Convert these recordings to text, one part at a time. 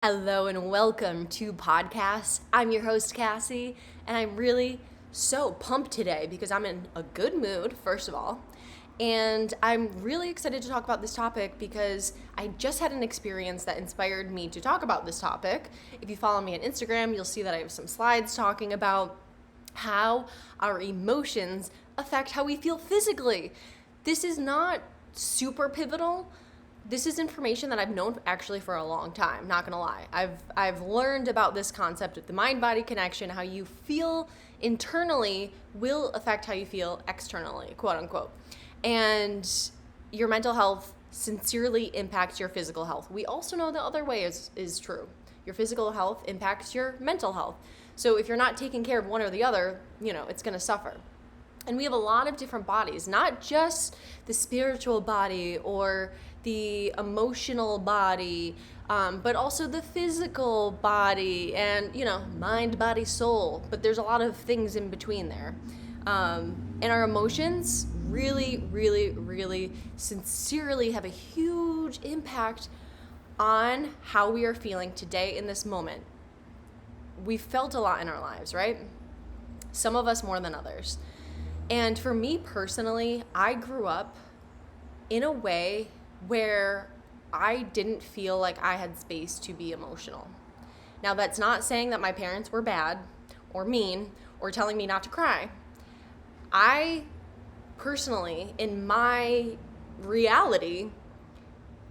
Hello and welcome to podcast. I'm your host Cassie, and I'm really so pumped today because I'm in a good mood, first of all, and I'm really excited to talk about this topic because I just had an experience that inspired me to talk about this topic. If you follow me on Instagram, you'll see that I have some slides talking about how our emotions affect how we feel physically. This is not super pivotal. This is information that I've known actually for a long time, not gonna lie. I've learned about this concept of the mind-body connection, how you feel internally will affect how you feel externally, quote unquote. And your mental health sincerely impacts your physical health. We also know the other way is true. Your physical health impacts your mental health. So if you're not taking care of one or the other, it's gonna suffer. And we have a lot of different bodies, not just the spiritual body or the emotional body, but also the physical body and, mind, body, soul. But there's a lot of things in between there. And our emotions really, really, really sincerely have a huge impact on how we are feeling today in this moment. We've felt a lot in our lives, right? Some of us more than others. And for me personally, I grew up in a way where I didn't feel like I had space to be emotional. Now, that's not saying that my parents were bad or mean or telling me not to cry. I personally, in my reality,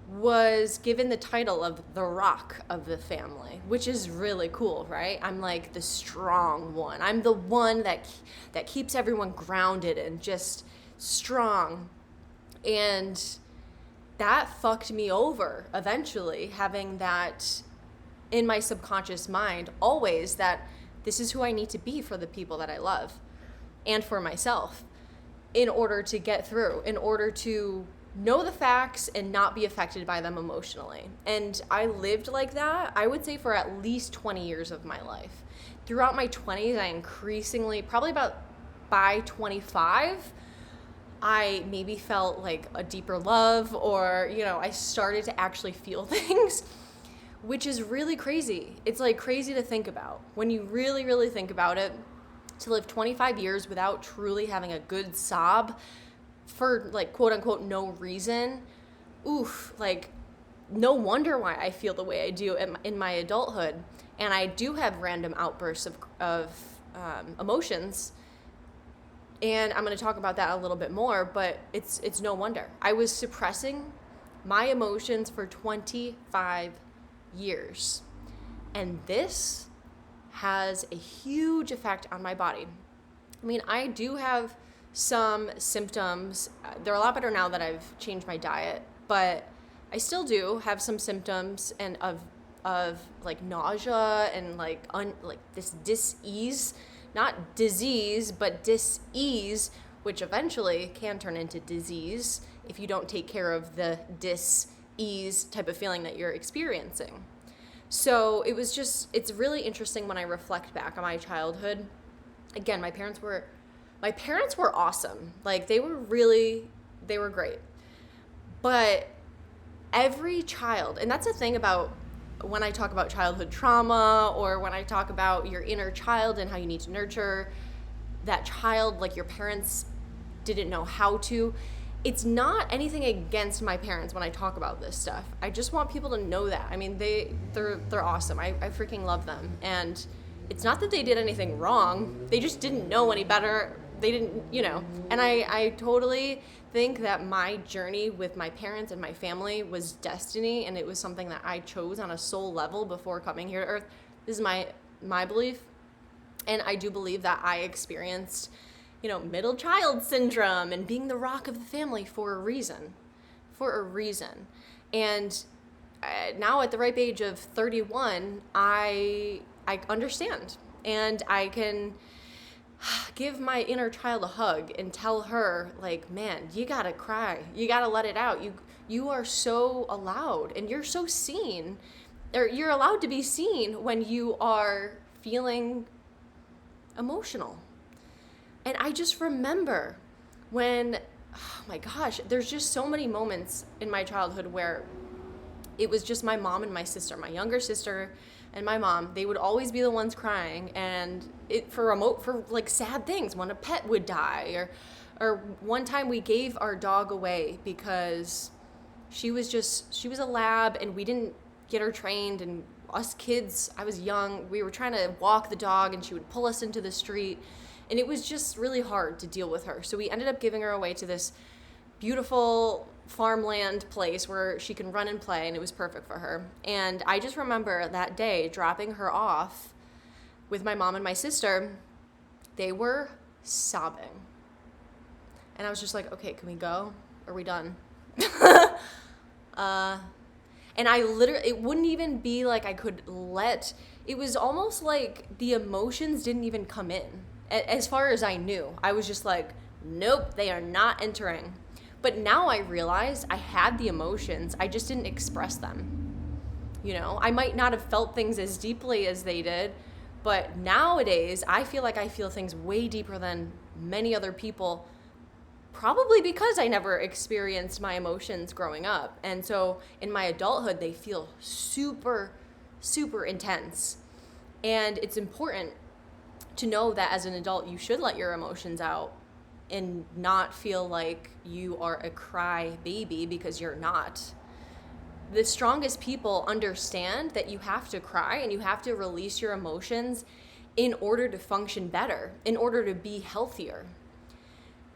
was given the title of the rock of the family, which is really cool, right? I'm like the strong one. I'm the one that keeps everyone grounded and just strong. And that fucked me over eventually, having that in my subconscious mind always, that this is who I need to be for the people that I love and for myself in order to get through, in order to know the facts and not be affected by them emotionally. And I lived like that, I would say, for at least 20 years of my life. Throughout my 20s, I increasingly, probably about by 25, I maybe felt like a deeper love, or, I started to actually feel things, which is really crazy. It's like crazy to think about. When you really, really think about it, to live 25 years without truly having a good sob for, like, quote unquote no reason, like, no wonder why I feel the way I do in my adulthood. And I do have random outbursts of emotions, and I'm going to talk about that a little bit more, but it's no wonder. I was suppressing my emotions for 25 years, and this has a huge effect on my body. I mean, I do have some symptoms. They're a lot better now that I've changed my diet, but I still do have some symptoms and of like nausea and like this dis-ease, not disease, but dis-ease, which eventually can turn into disease if you don't take care of the dis-ease type of feeling that you're experiencing. So it's really interesting when I reflect back on my childhood. Again, my parents were awesome. Like, they were great. But every child, and that's the thing about when I talk about childhood trauma, or when I talk about your inner child and how you need to nurture that child like your parents didn't know how to. It's not anything against my parents when I talk about this stuff. I just want people to know that. I mean, they're awesome. I freaking love them. And it's not that they did anything wrong. They just didn't know any better. They didn't, And I totally think that my journey with my parents and my family was destiny, and it was something that I chose on a soul level before coming here to Earth. This is my belief. And I do believe that I experienced, middle child syndrome and being the rock of the family for a reason. And now at the ripe age of 31, I understand, and I can give my inner child a hug and tell her, like, man, you gotta cry, you gotta let it out, you are so allowed, and you're so seen, or you're allowed to be seen when you are feeling emotional. And I just remember when, oh my gosh, there's just so many moments in my childhood where it was just my mom and my sister, my younger sister and my mom. They would always be the ones crying, and for like sad things, when a pet would die, or one time we gave our dog away because she was a lab and we didn't get her trained, and us kids, I was young, we were trying to walk the dog and she would pull us into the street, and it was just really hard to deal with her. So we ended up giving her away to this beautiful farmland place where she can run and play, and it was perfect for her. And I just remember that day dropping her off with my mom and my sister. They were sobbing. And I was just like, okay, can we go? Are we done? And I literally, it wouldn't even be like I could it was almost like the emotions didn't even come in. As far as I knew, I was just like, nope, they are not entering. But now I realized I had the emotions, I just didn't express them. You know, I might not have felt things as deeply as they did, but nowadays I feel like I feel things way deeper than many other people, probably because I never experienced my emotions growing up. And so in my adulthood, they feel super, super intense. And it's important to know that as an adult, you should let your emotions out and not feel like you are a cry baby, because you're not. The strongest people understand that you have to cry and you have to release your emotions in order to function better, in order to be healthier.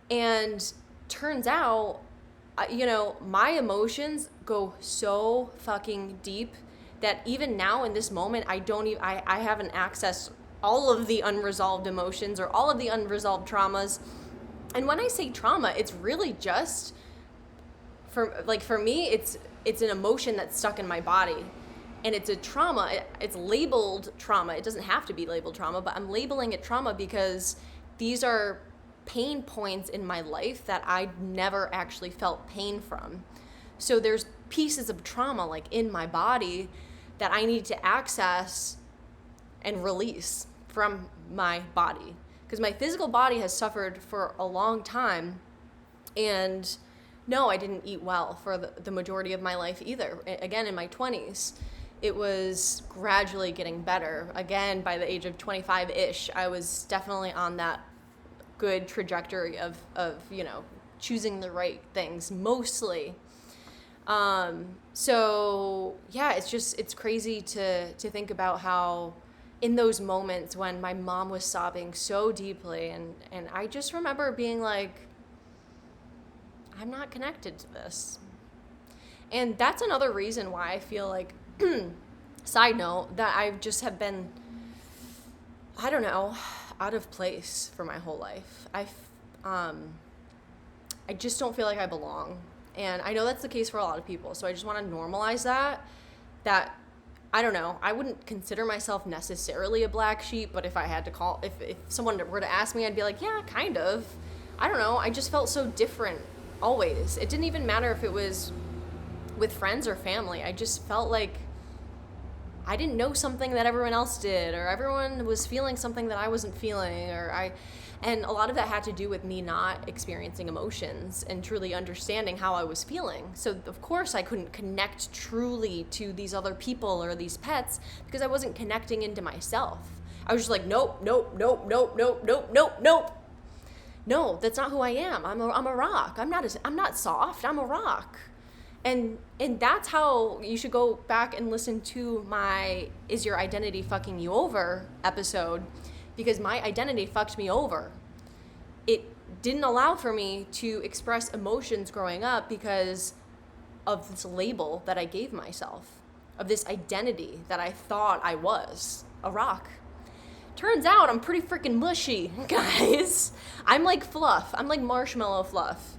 And turns out, my emotions go so fucking deep that even now in this moment, I haven't accessed all of the unresolved emotions or all of the unresolved traumas. And when I say trauma, it's really just, for me, it's an emotion that's stuck in my body. And it's a trauma, it's labeled trauma. It doesn't have to be labeled trauma, but I'm labeling it trauma because these are pain points in my life that I never actually felt pain from. So there's pieces of trauma like in my body that I need to access and release from my body. Because my physical body has suffered for a long time. And no, I didn't eat well for the majority of my life either. Again, in my 20s, it was gradually getting better. Again, by the age of 25-ish, I was definitely on that good trajectory of choosing the right things mostly. So yeah, it's crazy to think about how in those moments when my mom was sobbing so deeply, and I just remember being like, I'm not connected to this. And that's another reason why I feel like, side note, that I just have been, I don't know, out of place for my whole life. I just don't feel like I belong. And I know that's the case for a lot of people. So I just want to normalize that I don't know, I wouldn't consider myself necessarily a black sheep, but if I had to if someone were to ask me, I'd be like, yeah, kind of. I don't know, I just felt so different always. It didn't even matter if it was with friends or family. I just felt like I didn't know something that everyone else did, or everyone was feeling something that I wasn't feeling, and a lot of that had to do with me not experiencing emotions and truly understanding how I was feeling. So of course I couldn't connect truly to these other people or these pets because I wasn't connecting into myself. I was just like, nope. No, that's not who I am. I'm a rock. I'm not soft. I'm a rock. And that's how you should go back and listen to my Is Your Identity Fucking You Over episode, because my identity fucked me over. It didn't allow for me to express emotions growing up because of this label that I gave myself, of this identity that I thought I was, a rock. Turns out I'm pretty freaking mushy, guys. I'm like fluff. I'm like marshmallow fluff.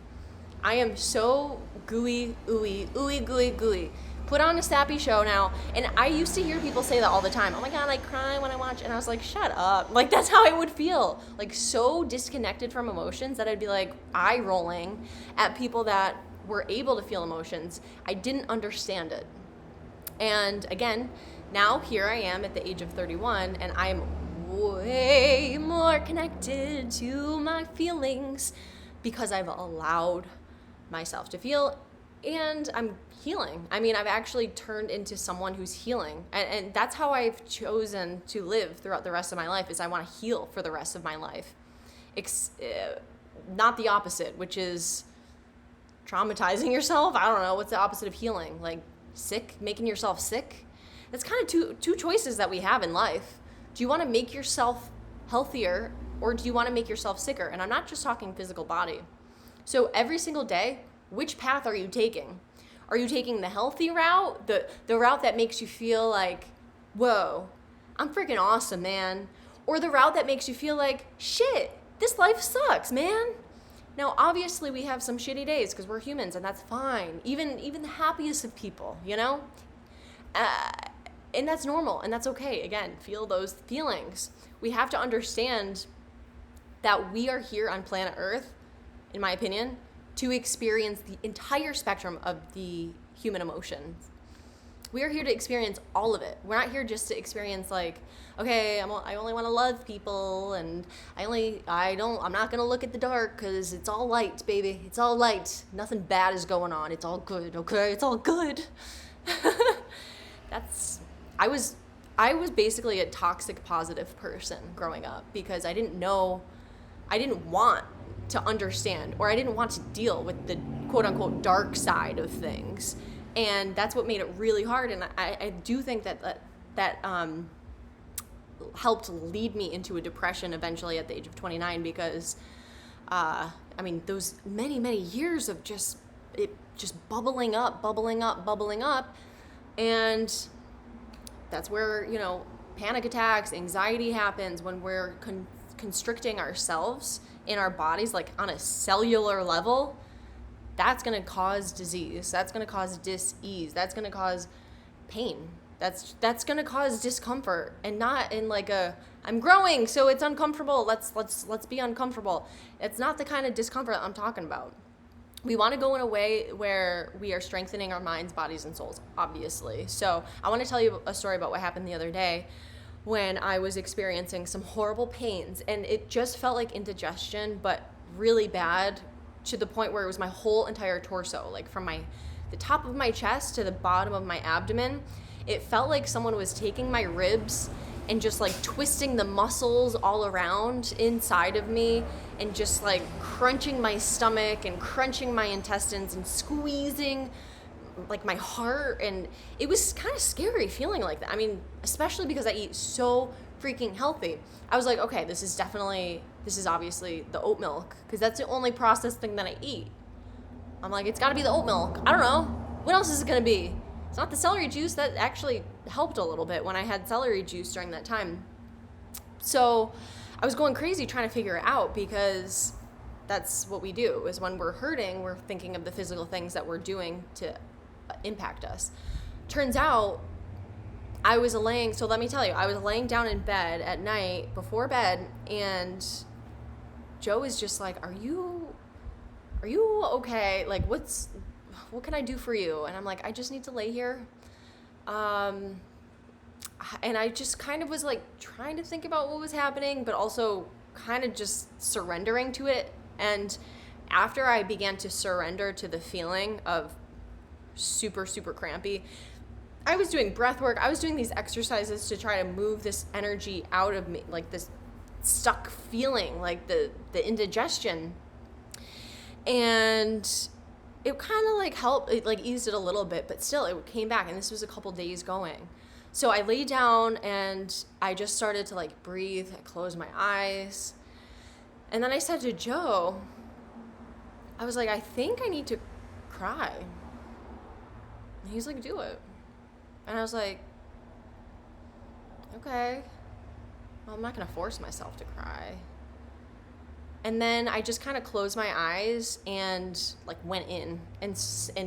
I am so gooey, gooey. Put on a sappy show now. And I used to hear people say that all the time. Oh my God, I cry when I watch. And I was like, shut up. Like, that's how I would feel. Like, so disconnected from emotions that I'd be like eye rolling at people that were able to feel emotions. I didn't understand it. And again, now here I am at the age of 31, and I'm way more connected to my feelings because I've allowed myself to feel and I'm healing. I mean, I've actually turned into someone who's healing. And that's how I've chosen to live throughout the rest of my life, is I want to heal for the rest of my life. Not the opposite, which is traumatizing yourself. I don't know. What's the opposite of healing? Like sick, making yourself sick? That's kind of two choices that we have in life. Do you want to make yourself healthier, or do you want to make yourself sicker? And I'm not just talking physical body. So every single day, which path are you taking? Are you taking the healthy route, the route that makes you feel like, whoa, I'm freaking awesome, man? Or the route that makes you feel like, shit, this life sucks, man? Now, obviously, we have some shitty days because we're humans, and that's fine. Even the happiest of people, you know? And that's normal, and that's okay. Again, feel those feelings. We have to understand that we are here on planet Earth, in my opinion, to experience the entire spectrum of the human emotions. We are here to experience all of it. We're not here just to experience like, okay, I only want to love people, and I'm not going to look at the dark because it's all light, baby. It's all light. Nothing bad is going on. It's all good, okay? It's all good. I was basically a toxic positive person growing up because I didn't want to understand, or I didn't want to deal with the quote unquote dark side of things. And that's what made it really hard. And I do think that helped lead me into a depression eventually at the age of 29 because, those many, many years of just bubbling up. And that's where, panic attacks, anxiety happens when we're constricting ourselves in our bodies, like on a cellular level. That's going to cause disease. That's going to cause dis-ease. That's going to cause pain. That's going to cause discomfort, and not in like I'm growing, so it's uncomfortable. Let's be uncomfortable. It's not the kind of discomfort I'm talking about. We want to go in a way where we are strengthening our minds, bodies, and souls, obviously. So I want to tell you a story about what happened the other day when I was experiencing some horrible pains, and it just felt like indigestion, but really bad, to the point where it was my whole entire torso, like from the top of my chest to the bottom of my abdomen. It felt like someone was taking my ribs and just like twisting the muscles all around inside of me and just like crunching my stomach and crunching my intestines and squeezing like my heart. And it was kind of scary feeling like that. I mean, especially because I eat so freaking healthy. I was like, okay, this is obviously the oat milk, because that's the only processed thing that I eat. I'm like, it's got to be the oat milk. I don't know. What else is it going to be? It's not the celery juice. That actually helped a little bit when I had celery juice during that time. So I was going crazy trying to figure it out, because that's what we do, is when we're hurting, we're thinking of the physical things that we're doing to impact us. Turns out I was laying down in bed at night before bed, and Joe is just like, are you okay? Like, what can I do for you? And I'm like, I just need to lay here. And I just kind of was like trying to think about what was happening, but also kind of just surrendering to it. And after I began to surrender to the feeling of super, super crampy, I was doing breath work. I was doing these exercises to try to move this energy out of me, like this stuck feeling, like the indigestion. And it kind of like helped, it like eased it a little bit, but still it came back, and this was a couple days going. So I lay down and I just started to like breathe. I closed my eyes. And then I said to Joe, I was like, I think I need to cry. And he's like, do it. And I was like, okay, well, I'm not going to force myself to cry. And then I just kind of closed my eyes and like went in and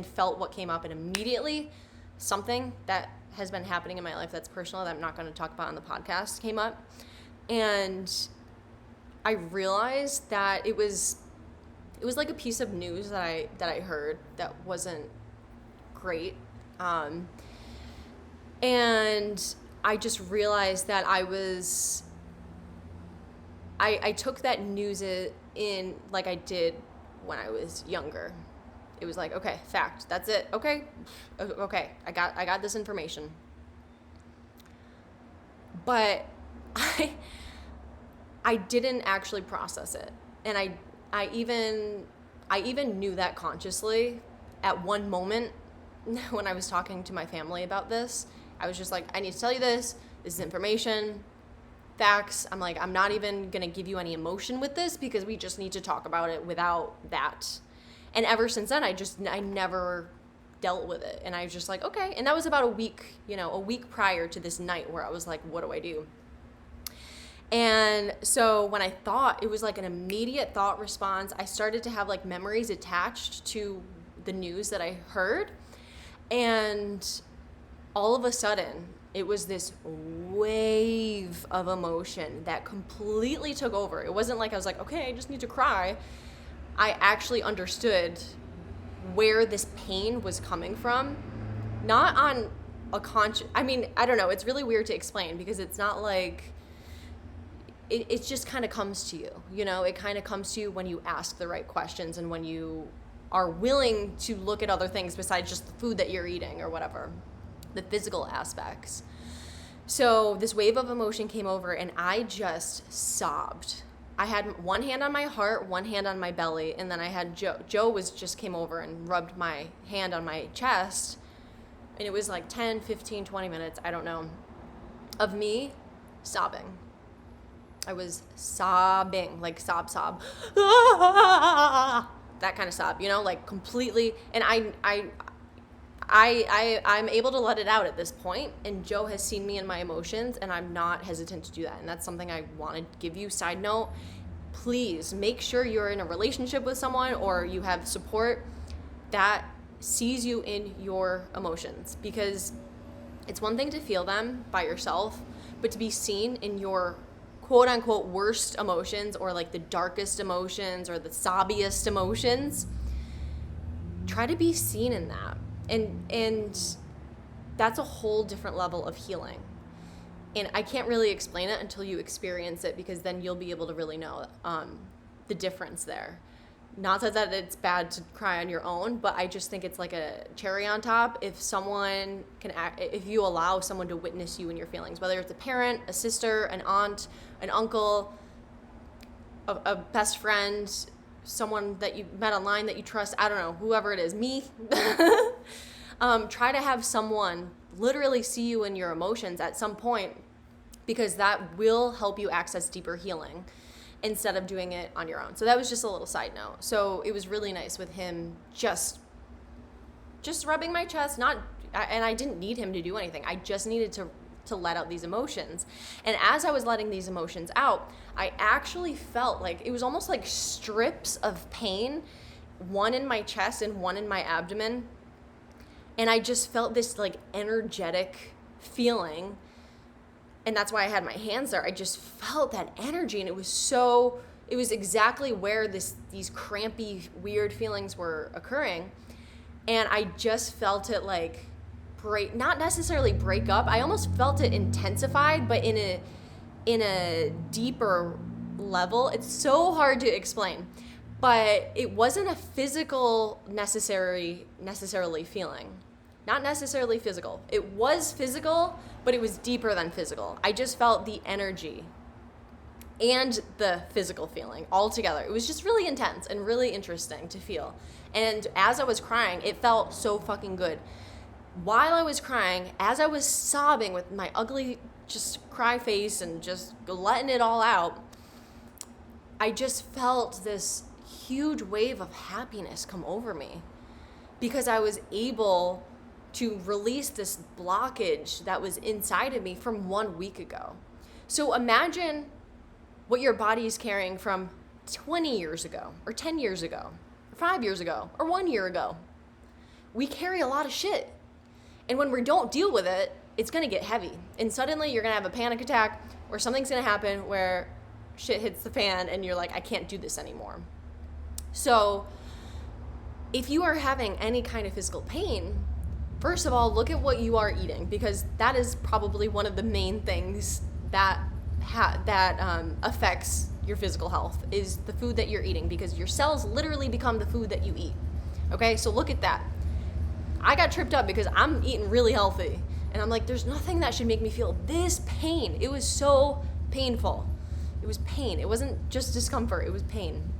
felt what came up. And immediately something that has been happening in my life that's personal, that I'm not going to talk about on the podcast, came up. And I realized that it was like a piece of news that I heard that wasn't great. And I just realized that I took that news in like I did when I was younger. It was like, okay, fact, that's it. Okay, I got this information. But I didn't actually process it. And I even knew that consciously at one moment when I was talking to my family about this. I was just like, I need to tell you this. This is information, facts. I'm like, I'm not even going to give you any emotion with this because we just need to talk about it without that. And ever since then, I never dealt with it. And I was just like, okay. And that was about a week prior to this night where I was like, what do I do? And so when I thought, it was like an immediate thought response. I started to have like memories attached to the news that I heard. And all of a sudden, it was this wave of emotion that completely took over. It wasn't like I was like, okay, I just need to cry. I actually understood where this pain was coming from. Not on a conscious, I mean, I don't know. It's really weird to explain because it's not like, it just kind of comes to you, it kind of comes to you when you ask the right questions and when you are willing to look at other things besides just the food that you're eating or whatever, the physical aspects. So this wave of emotion came over and I just sobbed. I had one hand on my heart, one hand on my belly, and then I had Joe just came over and rubbed my hand on my chest, and it was like 10, 15, 20 minutes, I don't know, of me sobbing. I was sobbing, like sob, that kind of sob, like completely. And I'm able to let it out at this point, and Joe has seen me in my emotions, and I'm not hesitant to do that. And that's something I want to give you. Side note, please make sure you're in a relationship with someone or you have support that sees you in your emotions, because it's one thing to feel them by yourself, but to be seen in your quote unquote worst emotions or like the darkest emotions or the sobbiest emotions, try to be seen in that. And that's a whole different level of healing. And I can't really explain it until you experience it, because then you'll be able to really know the difference there. Not that it's bad to cry on your own, but I just think it's like a cherry on top if someone if you allow someone to witness you in your feelings, whether it's a parent, a sister, an aunt, an uncle, a best friend, someone that you met online that you trust, I don't know, whoever it is, me. Try to have someone literally see you in your emotions at some point, because that will help you access deeper healing instead of doing it on your own. So that was just a little side note. So it was really nice with him just rubbing my chest, and I didn't need him to do anything. I just needed to let out these emotions. And as I was letting these emotions out, I actually felt like it was almost like strips of pain, one in my chest and one in my abdomen. And I just felt this like energetic feeling. And that's why I had my hands there. I just felt that energy, and it was exactly where these crampy, weird feelings were occurring. And I just felt it like not necessarily break up. I almost felt it intensified, but in a deeper level. It's so hard to explain, but it wasn't a physical necessarily feeling. Not necessarily physical. It was physical, but it was deeper than physical. I just felt the energy and the physical feeling all together. It was just really intense and really interesting to feel. And as I was crying, it felt so fucking good. While I was crying, as I was sobbing with my ugly just cry face and just letting it all out, I just felt this huge wave of happiness come over me, because I was able to release this blockage that was inside of me from 1 week ago. So imagine what your body is carrying from 20 years ago, or 10 years ago, or 5 years ago, or 1 year ago. We carry a lot of shit. And when we don't deal with it, it's gonna get heavy. And suddenly you're gonna have a panic attack, or something's gonna happen where shit hits the fan and you're like, I can't do this anymore. So if you are having any kind of physical pain, first of all, look at what you are eating, because that is probably one of the main things that affects your physical health, is the food that you're eating, because your cells literally become the food that you eat. Okay, so look at that. I got tripped up because I'm eating really healthy. And I'm like, there's nothing that should make me feel this pain. It was so painful. It was pain. It wasn't just discomfort, it was pain.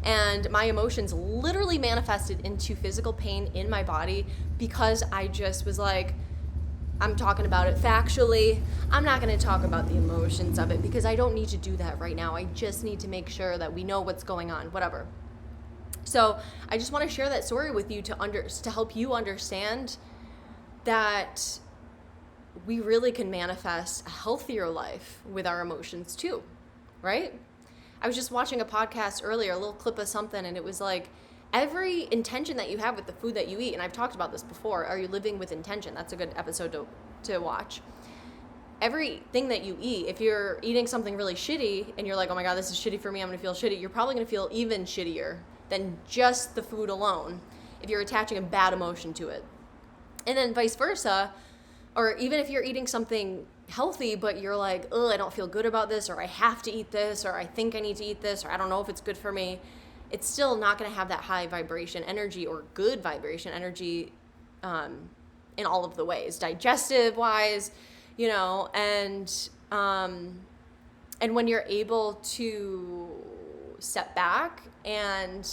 And my emotions literally manifested into physical pain in my body because I just was like, I'm talking about it factually. I'm not going to talk about the emotions of it because I don't need to do that right now. I just need to make sure that we know what's going on, whatever. So I just want to share that story with you to help you understand that we really can manifest a healthier life with our emotions too, right? I was just watching a podcast earlier, a little clip of something, and it was like, every intention that you have with the food that you eat, and I've talked about this before, are you living with intention? That's a good episode to watch. Everything that you eat, if you're eating something really shitty and you're like, oh my God, this is shitty for me, I'm gonna feel shitty, you're probably gonna feel even shittier than just the food alone if you're attaching a bad emotion to it. And then vice versa, or even if you're eating something healthy, but you're like, oh, I don't feel good about this, or I have to eat this, or I think I need to eat this, or I don't know if it's good for me, it's still not going to have that high vibration energy or good vibration energy in all of the ways, digestive wise, and when you're able to step back and,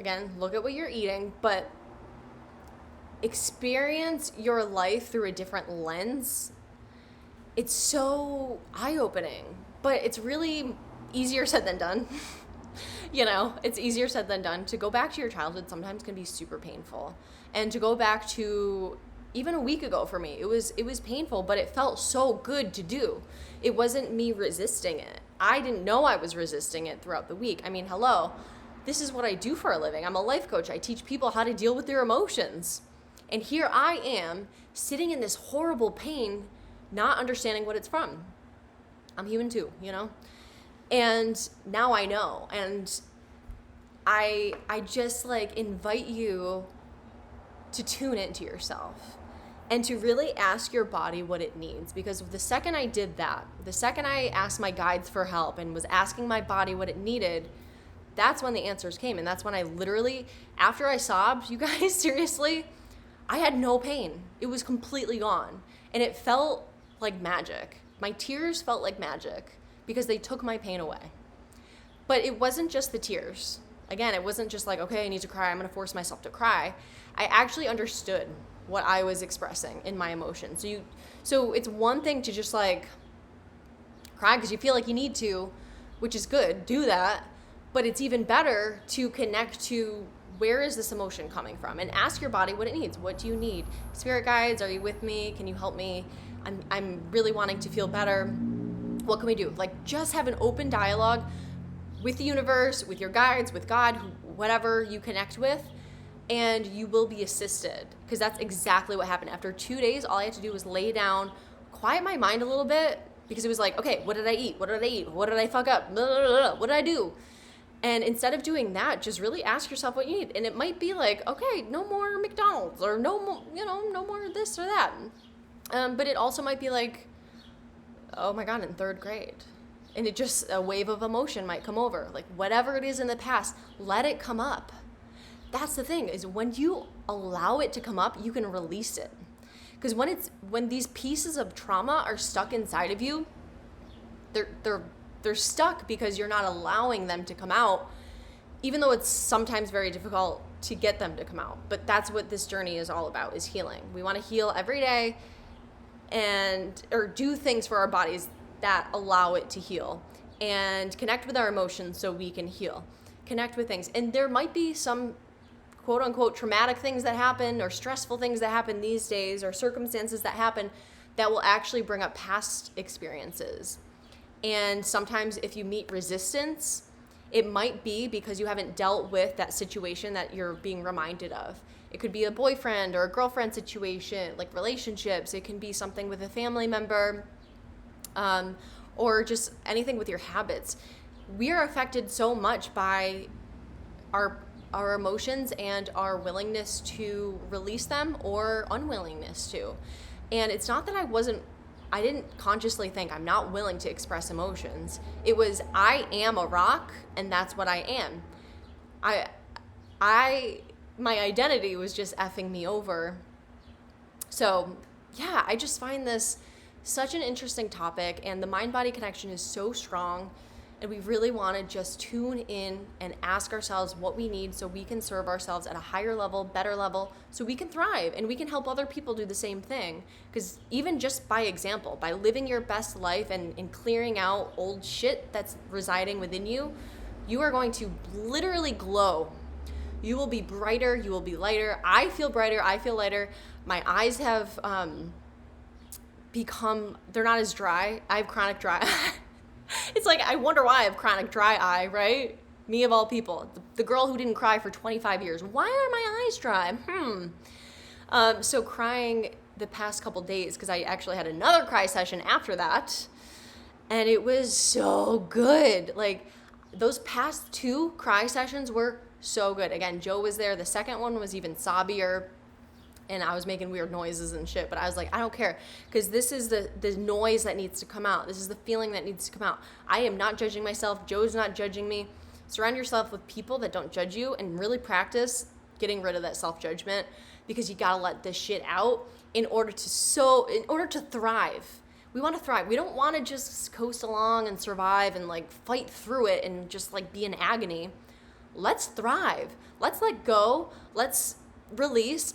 again, look at what you're eating, but experience your life through a different lens, it's so eye-opening, but it's really easier said than done. It's easier said than done. To go back to your childhood sometimes can be super painful. And to go back to even a week ago for me, it was painful, but it felt so good to do. It wasn't me resisting it. I didn't know I was resisting it throughout the week. I mean, hello, this is what I do for a living. I'm a life coach. I teach people how to deal with their emotions. And here I am sitting in this horrible pain, not understanding what it's from. I'm human too, And now I know. And I just invite you to tune into yourself and to really ask your body what it needs. Because the second I did that, the second I asked my guides for help and was asking my body what it needed, that's when the answers came. And that's when I literally, after I sobbed, you guys, seriously, I had no pain. It was completely gone. And it felt like magic. My tears felt like magic because they took my pain away. But it wasn't just the tears. Again, it wasn't just like, okay, I need to cry, I'm going to force myself to cry. I actually understood what I was expressing in my emotions. So it's one thing to just cry because you feel like you need to, which is good, do that. But it's even better to connect to where is this emotion coming from, and ask your body what it needs. What do you need? Spirit guides, are you with me? Can you help me? I'm really wanting to feel better. What can we do? Just have an open dialogue with the universe, with your guides, with God, whatever you connect with, and you will be assisted. Because that's exactly what happened. After 2 days, all I had to do was lay down, quiet my mind a little bit, because it was like, okay, what did I eat? What did I eat? What did I fuck up? Blah, blah, blah, blah. What did I do? And instead of doing that, just really ask yourself what you need. And it might be like, okay, no more McDonald's, or no more, no more this or that. But it also might be like, oh my God, in 3rd grade. And it just, a wave of emotion might come over. Whatever it is in the past, let it come up. That's the thing, is when you allow it to come up, you can release it. Because when these pieces of trauma are stuck inside of you, they're stuck because you're not allowing them to come out, even though it's sometimes very difficult to get them to come out. But that's what this journey is all about, is healing. We want to heal every day or do things for our bodies that allow it to heal, and connect with our emotions so we can heal. Connect with things. And there might be some quote unquote traumatic things that happen, or stressful things that happen these days, or circumstances that happen that will actually bring up past experiences. And sometimes if you meet resistance, it might be because you haven't dealt with that situation that you're being reminded of. It could be a boyfriend or a girlfriend situation, relationships. It can be something with a family member, or just anything with your habits. We are affected so much by our emotions and our willingness to release them or unwillingness to. And it's not that I didn't consciously think I'm not willing to express emotions. It was, I am a rock, and that's what I am. my identity was just effing me over. So yeah, I just find this such an interesting topic, and the mind-body connection is so strong, and we really want to just tune in and ask ourselves what we need so we can serve ourselves at a higher level, better level, so we can thrive and we can help other people do the same thing. Because even just by example, by living your best life and clearing out old shit that's residing within you, you are going to literally glow. You will be brighter, you will be lighter. I feel brighter, I feel lighter. My eyes have they're not as dry. I have chronic dry eye. It's like, I wonder why I have chronic dry eye, right? Me of all people. The girl who didn't cry for 25 years. Why are my eyes dry? So crying the past couple days, because I actually had another cry session after that, and it was so good. Like, those past 2 cry sessions were so good. Again, Joe was there. The second one was even sobbier, and I was making weird noises and shit, but I was like, I don't care, because this is the noise that needs to come out. This is the feeling that needs to come out. I am not judging myself. Joe's not judging me. Surround yourself with people that don't judge you, and really practice getting rid of that self-judgment, because you gotta let this shit out in order to thrive. We want to thrive. We don't want to just coast along and survive and like fight through it and just like be in agony. Let's thrive. Let's let go. Let's release.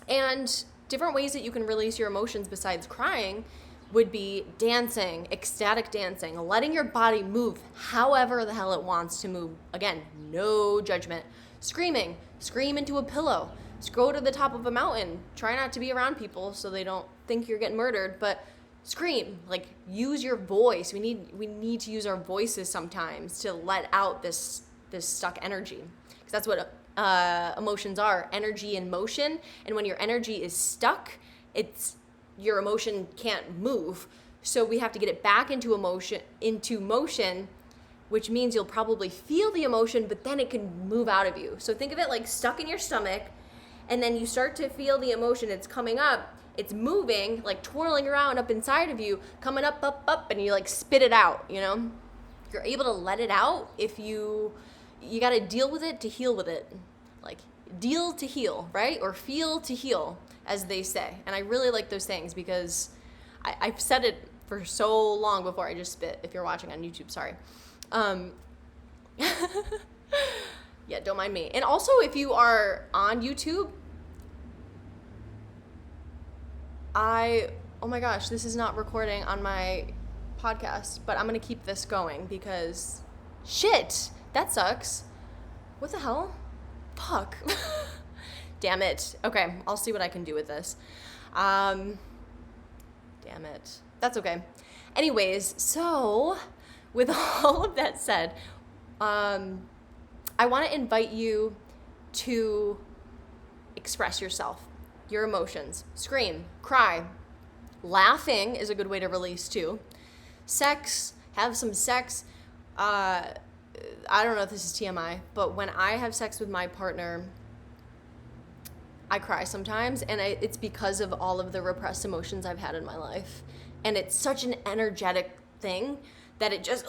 And different ways that you can release your emotions besides crying would be dancing, ecstatic dancing, letting your body move however the hell it wants to move. Again, no judgment. Screaming, scream into a pillow. Go to the top of a mountain. Try not to be around people so they don't think you're getting murdered, but scream. Like, use your voice. We need to use our voices sometimes to let out this stuck energy, because that's what emotions are, energy in motion. And when your energy is stuck, your emotion can't move. So we have to get it back into motion, which means you'll probably feel the emotion, but then it can move out of you. So think of it like stuck in your stomach, and then you start to feel the emotion. It's coming up, it's moving, like twirling around up inside of you, coming up, and you like spit it out, You're able to let it out if you got to deal with it to heal with it. Like, deal to heal, right? Or feel to heal, as they say. And I really like those things, because I've said it for so long before I just spit. If you're watching on YouTube, sorry. Yeah, don't mind me. And also, if you are on YouTube, oh my gosh, this is not recording on my podcast, but I'm going to keep this going because shit, that sucks. What the hell? Fuck. Damn it. Okay, I'll see what I can do with this. Damn it. That's okay. Anyways, so with all of that said, I want to invite you to express yourself, your emotions. Scream, cry. Laughing is a good way to release too. Sex, have some sex. I don't know if this is TMI, but when I have sex with my partner, I cry sometimes, and it's because of all of the repressed emotions I've had in my life. And it's such an energetic thing that it just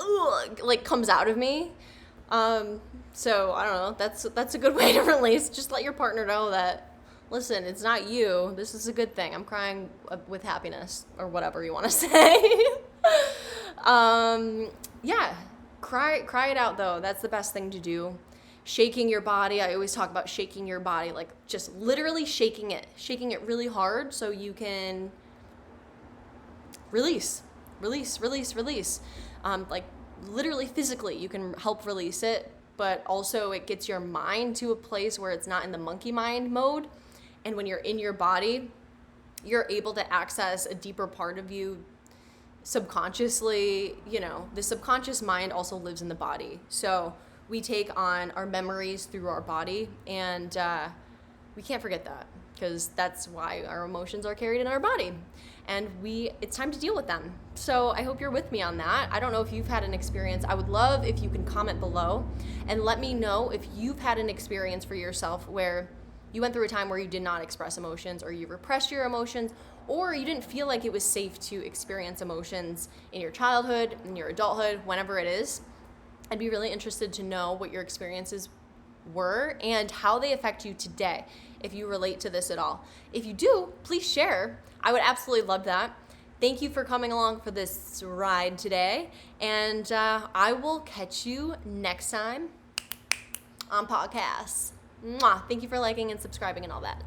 comes out of me. So I don't know, that's a good way to release. Just let your partner know that, listen, it's not you. This is a good thing. I'm crying with happiness, or whatever you want to say. Yeah, cry it out though. That's the best thing to do. Shaking your body. I always talk about shaking your body, like just literally shaking it really hard so you can release. Like literally physically, you can help release it, but also it gets your mind to a place where it's not in the monkey mind mode. And when you're in your body, you're able to access a deeper part of you subconsciously. The subconscious mind also lives in the body. So we take on our memories through our body, and we can't forget that, because that's why our emotions are carried in our body, and it's time to deal with them. So I hope you're with me on that. I don't know if you've had an experience. I would love if you can comment below and let me know if you've had an experience for yourself where you went through a time where you did not express emotions, or you repressed your emotions, or you didn't feel like it was safe to experience emotions in your childhood, in your adulthood, whenever it is. I'd be really interested to know what your experiences were and how they affect you today, if you relate to this at all. If you do, please share. I would absolutely love that. Thank you for coming along for this ride today, and I will catch you next time on podcasts. Mwah. Thank you for liking and subscribing and all that.